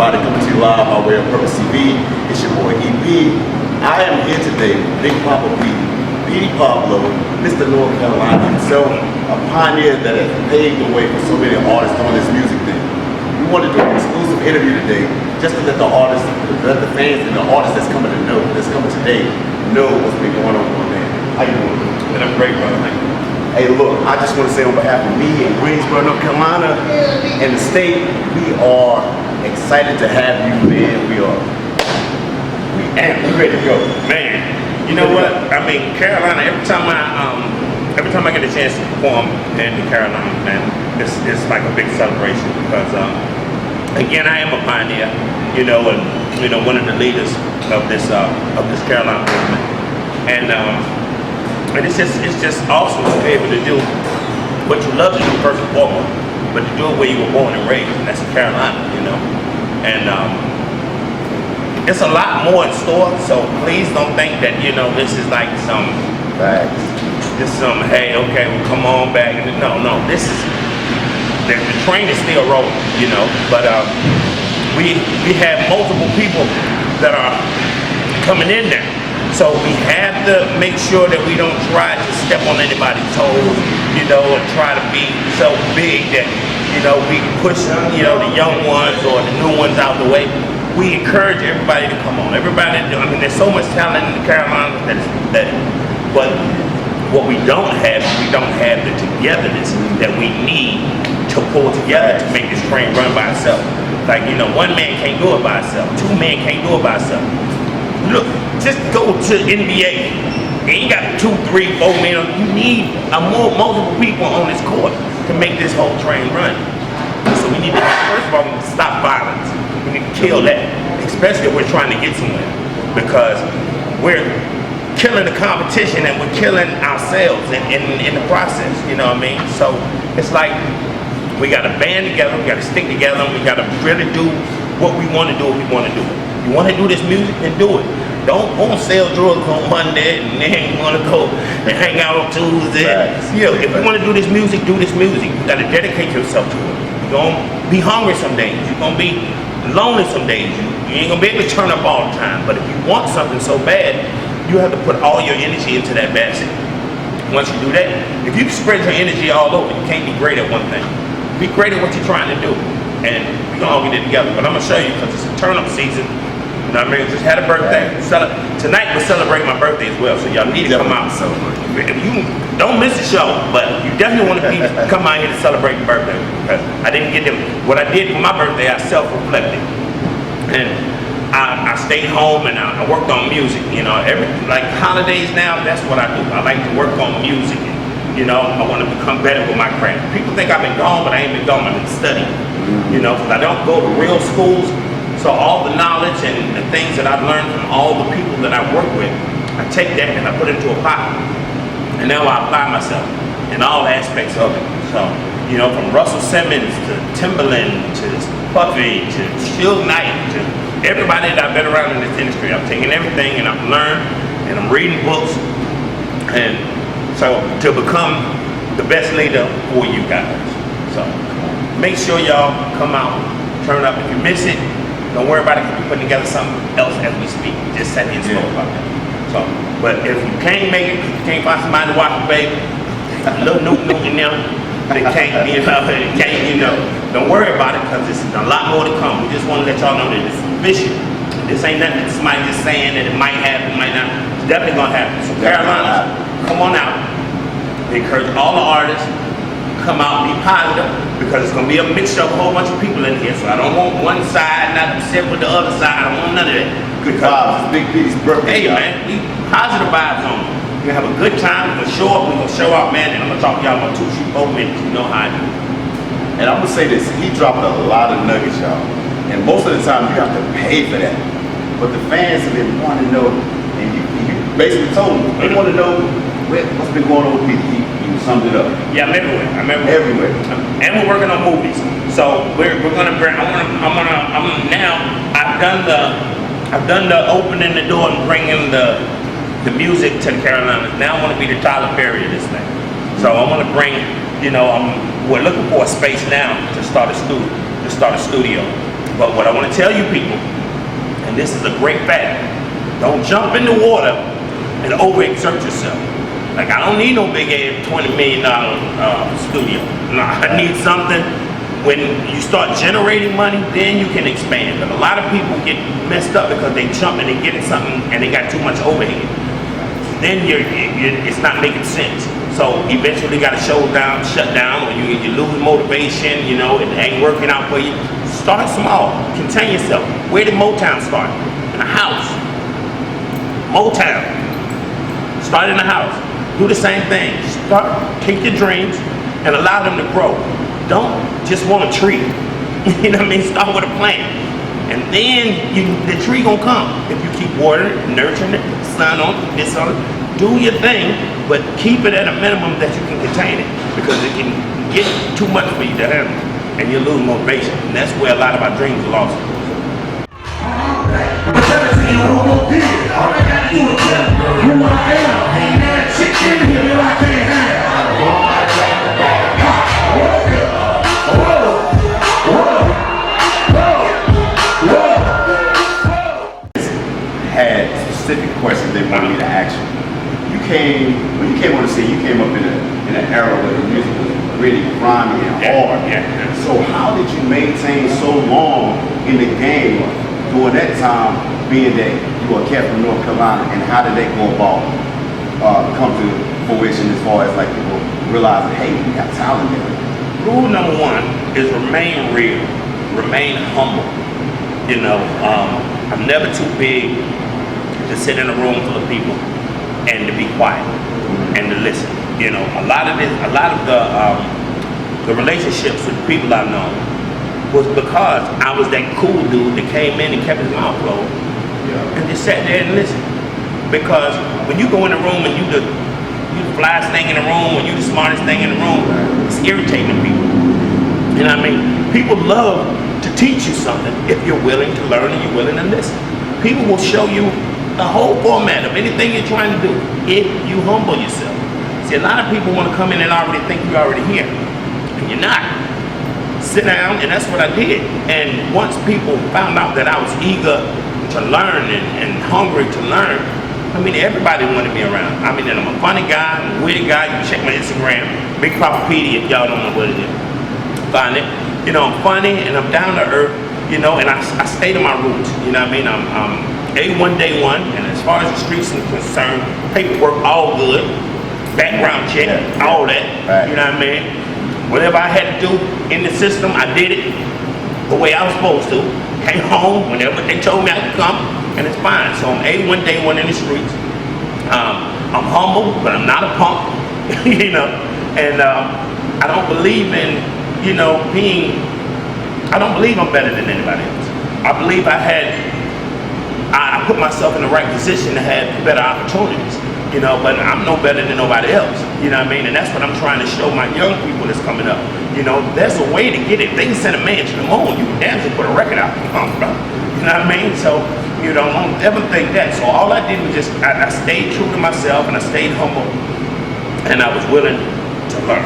everybody? Coming to you live by way of Purpose TV. It's your boy EP. I am here today with Big Papa Petey Pablo, Mr. North Carolina himself, a pioneer that has paved the way for so many artists on this music thing. We wanted to do an exclusive interview today just to let the artists, let the fans and the artists that's coming today know what's been going on there. How you doing? And I'm great, brother. Thank you. Hey, look, I just want to say on behalf of me and Greensboro, North Carolina, and the state, we are excited to have you, man. We ready to go, man. You know what? I mean, Carolina. Every time I get a chance to perform in the Carolinas, man, it's like a big celebration because, again, I am a pioneer, and one of the leaders of this Carolina movement, and it's just awesome to be able to do what you love to do first and foremost, but to do it where you were born and raised, and that's in Carolina, And it's a lot more in store, so please don't think that this is like some hey, okay, well, come on back. No, this is the train is still rolling, But we have multiple people that are coming in there. So we have to make sure that we don't try to step on anybody's toes, and try to be so big that, we push, the young ones or the new ones out the way. We encourage everybody to come on. Everybody, there's so much talent in the Carolinas but what we don't have the togetherness that we need to pull together to make this train run by itself. Like, one man can't do it by itself. Two men can't do it by itself. Look, just go to NBA. You ain't got 2, 3, 4 men. You need multiple people on this court to make this whole train run. So we need to, first of all, we need to stop violence. We need to kill that, especially if we're trying to get somewhere, because we're killing the competition and we're killing ourselves in the process. You know what I mean? So it's like we got to band together, we got to stick together, and we got to really do what we want to do if we want to do it. You want to do this music, then do it. Don't sell drugs on Monday and then you want to go and hang out on Tuesday. If you want to do this music, do this music. You got to dedicate yourself to it. You're going to be hungry some days. You're going to be lonely some days. You ain't going to be able to turn up all the time. But if you want something so bad, you have to put all your energy into that basket. Once you do that, if you spread your energy all over, you can't be great at one thing. Be great at what you're trying to do. And we're going to all get it together. But I'm going to show you because it's a turn-up season. You know what I mean? Just had a birthday. Tonight we're celebrating my birthday as well, so y'all need to come out. If you don't miss the show, but you definitely want to come out here to celebrate your birthday. Because I didn't get them. What I did for my birthday, I self-reflected, and I stayed home and I worked on music. Like holidays now, that's what I do. I like to work on music. I want to become better with my craft. People think I've been gone, but I ain't been gone. I've been studying. Because I don't go to real schools. So all the knowledge and the things that I've learned from all the people that I work with, I take that and I put it into a pot. And now I apply myself in all aspects of it. So, from Russell Simmons to Timberland to Puffy to Suge Knight to everybody that I've been around in this industry, I'm taking everything and I've learned and I'm reading books. And so to become the best leader for you guys. So make sure y'all come out, turn up. If you miss it, don't worry about it, because we're putting together something else as we speak. We just sat here and spoke about that. So, but if you can't make it, you can't find somebody to watch the baby, a little Newt in there, they can't, don't worry about it, because there's a lot more to come. We just want to let y'all know that this is vicious. This ain't nothing that somebody just saying that it might happen, might not. It's definitely going to happen. So Carolina, come on out. We encourage all the artists, come out and be positive, because it's going to be a mixture of a whole bunch of people in here. So I don't want one side not upset with the other side. I don't want none of that. Good vibes. It's Big Petey's birthday. Hey, man, we positive vibes on it. We're going to have a good time. We're going to show up. We're going to show out, man. And I'm going to talk to y'all about 2, 3, 4 minutes. You know how I do. And I'm going to say this. He dropped a lot of nuggets, y'all. And most of the time, you have to pay for that. But the fans have been wanting to know, and you basically told them, they want to know what's been going on with Petey. You summed it up. Yeah, I'm everywhere. Everywhere. And we're working on movies. So we're gonna bring. I've done the opening the door and bringing the music to the Carolinas. Now I want to be the Tyler Perry of this thing. So I want to bring. We're looking for a space now to start a studio. But what I want to tell you people, and this is a great fact, don't jump in the water and overexert yourself. Like, I don't need no big ass $20 million studio. No, I need something. When you start generating money, then you can expand. But a lot of people get messed up because they jump and they get something and they got too much overhead. Then it's not making sense. So eventually got to shut down, or you lose motivation, you know, it ain't working out for you. Start small, contain yourself. Where did Motown start? In a house. Motown. Start in a house. Do the same thing. Take your dreams and allow them to grow. Don't just want a tree. You know what I mean? Start with a plant. And then the tree gonna come. If you keep watering it, nurturing it, sun on it, this on it, do your thing, but keep it at a minimum that you can contain it, because it can get too much for you to handle, and you lose motivation. And that's where a lot of our dreams are lost. Had specific questions they wanted me to ask you. When you came on the scene, you came up in an era where the music was really grimy and hard. Yeah. So how did you maintain so long in the game during that time, being that you were a cat from North Carolina, and how did that go about come to fruition as far as like people realizing, hey, we got talent there? Rule number one is remain real, remain humble. You know, I'm never too big to sit in a room full of people and to be quiet and to listen. You know, a lot of the relationships with the people I've known was because I was that cool dude that came in and kept his mouth closed and just sat there and listened. Because when you go in the room and you the flyest thing in the room, and you the smartest thing in the room, it's irritating to people. You know what I mean? People love to teach you something if you're willing to learn and you're willing to listen. People will show you the whole format of anything you're trying to do if you humble yourself. See, a lot of people want to come in and already think you're already here, and you're not. Sit down, and that's what I did. And once people found out that I was eager to learn and hungry to learn, I mean, everybody wanted me around. I mean, and I'm a funny guy, I'm a witty guy. You can check my Instagram, Big Papa Petey, if y'all don't know what it is. Find it. You know, I'm funny and I'm down to earth, you know, and I stay to my roots. You know what I mean? I'm A1 day one, and as far as the streets are concerned, paperwork all good, background check, all that. Right. You know what I mean? Whatever I had to do in the system, I did it the way I was supposed to. Came home whenever they told me I could come, and it's fine. So I'm A1 day one in the streets. I'm humble, but I'm not a punk, you know. And I don't believe in, you know, I don't believe I'm better than anybody else. I believe I put myself in the right position to have better opportunities, you know, but I'm no better than nobody else, you know what I mean? And that's what I'm trying to show my young people that's coming up. You know, there's a way to get it. They can send a man to the moon. You can damn sure put a record out. Bro. You know what I mean? So, you know, don't ever think that. So all I did was just, I stayed true to myself, and I stayed humble, and I was willing to learn.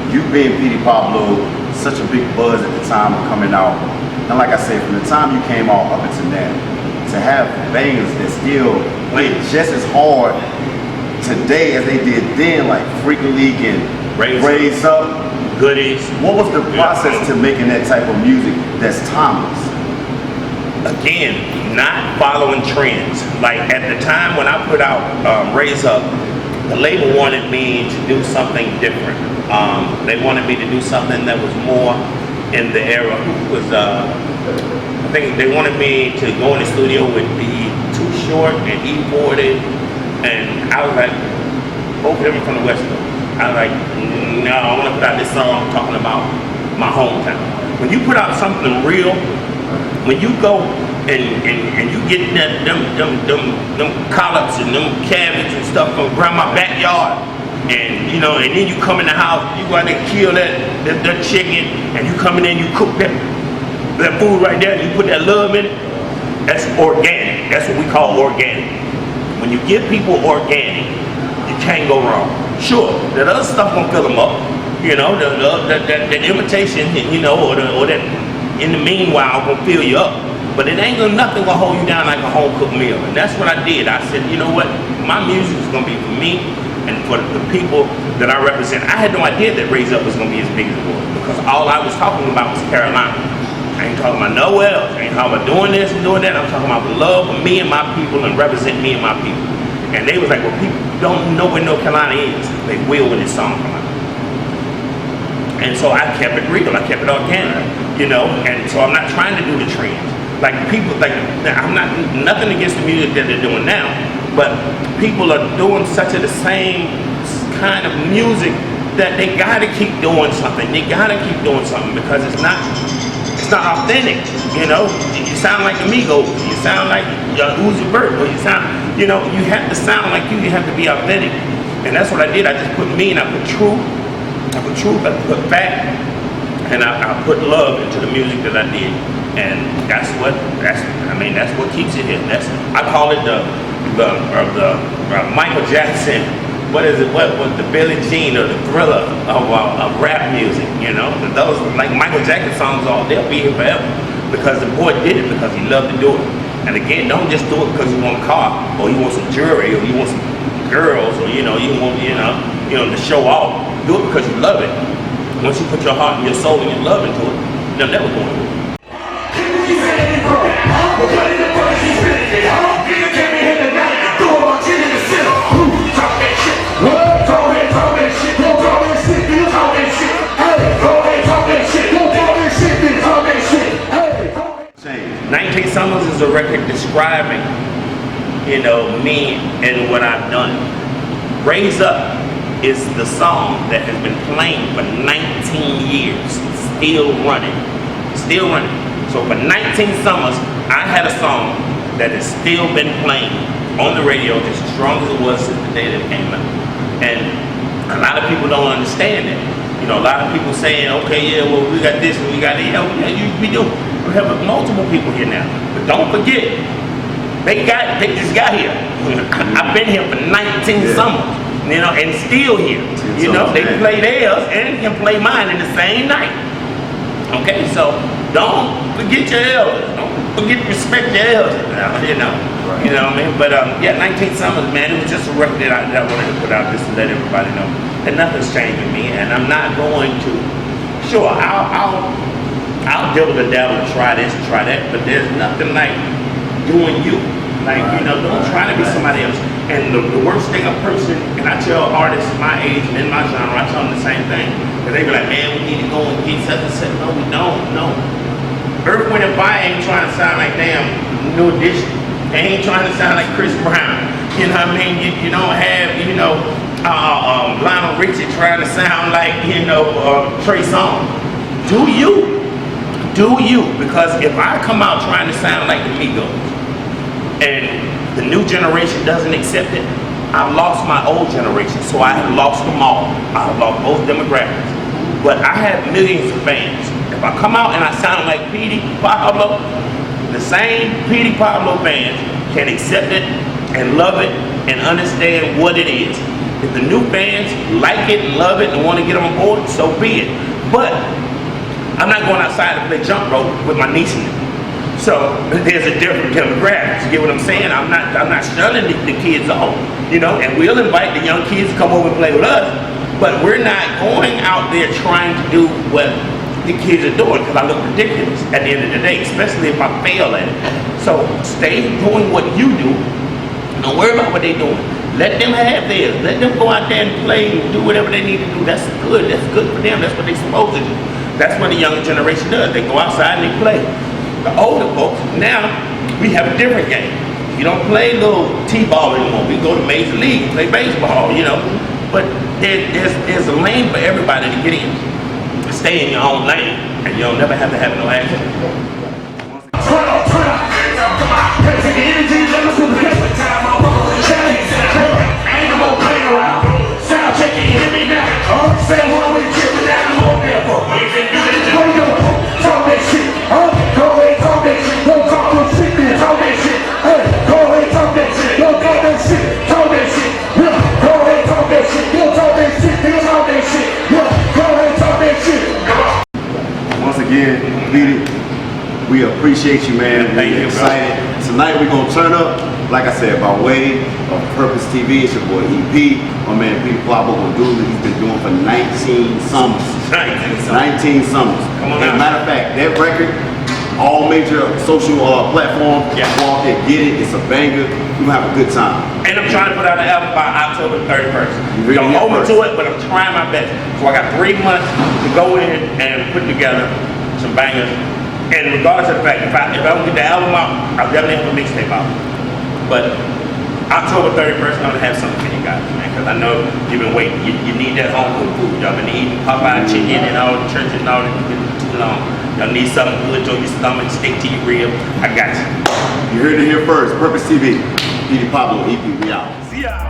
You being Petey Pablo, such a big buzz at the time of coming out. And like I said, from the time you came out up until now, to have bangers that still play just as hard today as they did then, like Freakin' League and Raise Up, Goodies. what was the process to making that type of music that's timeless? Again, not following trends. Like at the time when I put out Raise Up, the label wanted me to do something different. They wanted me to do something that was more in the era. I think they wanted me to go in the studio with the Too Short and E40, and I was like, both of them from the West Coast. I was like, no, I want to put out this song talking about my hometown. When you put out something real, when you go and you get them collards and them cabbage and stuff from grandma's backyard, And you know, and then you come in the house, you go out there and kill that chicken, and you come in there and you cook that food right there, and you put that love in it. That's organic. That's what we call organic. When you give people organic, you can't go wrong. Sure, that other stuff gonna fill them up. You know, that imitation, you know, or that in the meanwhile gonna fill you up. But it ain't nothing gonna hold you down like a home cooked meal. And that's what I did. I said, you know what? My music is gonna be for me and for the people that I represent. I had no idea that Raise Up was gonna be as big as it was, because all I was talking about was Carolina. I ain't talking about nowhere else. I ain't talking about doing this and doing that. I'm talking about the love of me and my people and represent me and my people. And they was like, well, people don't know where North Carolina is. They will when this song come out. And so I kept it real. I kept it organic, you know. And so I'm not trying to do the trends. Like people, like I'm not nothing against the music that they're doing now, but people are doing such of the same kind of music that they gotta keep doing something. They gotta keep doing something because it's not authentic. You know, you sound like Amigos, you sound like Uzi Vert, or you sound, you know, you have to sound like you have to be authentic. And that's what I did. I just put me and I put truth, I put fact, and I put love into the music that I did. And that's what keeps it here. I call it the Michael Jackson. What is it? What the Billie Jean or the Thriller of rap music? You know, those like Michael Jackson songs, they'll be here forever because the boy did it because he loved to do it. And again, don't just do it because you want a car or you want some jewelry or you want some girls or you want to show off. Do it because you love it. Once you put your heart and your soul and your love into it, they'll never go anywhere. Summers is a record describing, you know, me and what I've done. Raise Up is the song that has been playing for 19 years, still running. So for 19 summers, I had a song that has still been playing on the radio just as strong as it was since the day that it came out. And a lot of people don't understand that. You know, a lot of people saying, okay, yeah, well, we got this and we got that. Yeah, we do. We have multiple people here now. But don't forget, they just got here. I've been here for 19 summers, you know, and still here. You know, they play theirs and can play mine in the same night. Okay, so don't forget your elders. Don't forget to respect your elders. You know, you know what I mean. But yeah, 19 summers, man. It was just a record that I wanted to put out just to let everybody know that nothing's changing me, and I'm not going to. Sure, I'll deal with the devil and try this and try that, but there's nothing like doing you. Like, you know, don't try to be somebody else. And the worst thing a person, and I tell artists my age and in my genre, I tell them the same thing. Because they be like, man, we need to go and get such and such. No, we don't. No. Earth, Wind & Fire ain't trying to sound like damn New Edition. They ain't trying to sound like Chris Brown. You know what I mean? You don't have, you know, Lionel Richie trying to sound like, you know, Trey Songz. Do you. Do you, because if I come out trying to sound like the Migos and the new generation doesn't accept it, I've lost my old generation, so I have lost them all. I have lost both demographics. But I have millions of fans. If I come out and I sound like Petey Pablo, the same Petey Pablo fans can accept it and love it and understand what it is. If the new fans like it, love it, and want to get on board, so be it. But I'm not going outside to play jump rope with my niece and them. So there's a different demographic. You get what I'm saying? I'm not shunning the kids off, you know, and we'll invite the young kids to come over and play with us, but we're not going out there trying to do what the kids are doing because I look ridiculous at the end of the day, especially if I fail at it. So stay doing what you do. Don't worry about what they're doing. Let them have theirs. Let them go out there and play and do whatever they need to do. That's good. That's good for them. That's what they're supposed to do. That's what the younger generation does. They go outside and they play. The older folks, now, we have a different game. You don't play little T-ball anymore. We go to Major League and play baseball, you know. But there's a lane for everybody to get in. Stay in your own lane, and you'll never have to have no accident. Sound check it, hear me now. Say what we tripping down the whole airport. Go talk that shit. Go ahead, talk that shit. Go talk that shit, then talk that shit. Hey, go ahead, talk that shit. Go talk that shit. Talk that shit. Yeah, go ahead, talk that shit. Go talk that shit. Then talk that shit. Yeah, go ahead, talk that shit. Once again, Petey, we appreciate you, man. Thank We're you, excited. Tonight we're gonna turn up, like I said, by way of Purpose TV. It's your boy EP. My man Petey Pablo gonna do what he's been doing for 19 summers. 19 summers. Come on As a now. matter of fact, that record, all major social platforms, Yeah. go out there, get it. It's a banger. We're gonna have a good time. And I'm trying to put out an album by October 31st. You Don't really hold me first. to it, but I'm trying my best. So I got 3 months to go in and put together some bangers. And regardless of the fact, if I don't get the album out, I'll definitely have a mixtape out. But October 31st, I'm gonna have something for you guys, man, because I know you've been waiting. You need that home cooked food. Y'all been eating Popeye chicken and all the church and all that too long. Y'all need something good to your stomach, stick to your rib. I got you. You heard it here first. Purpose TV. Petey Pablo, EP. We out. See ya.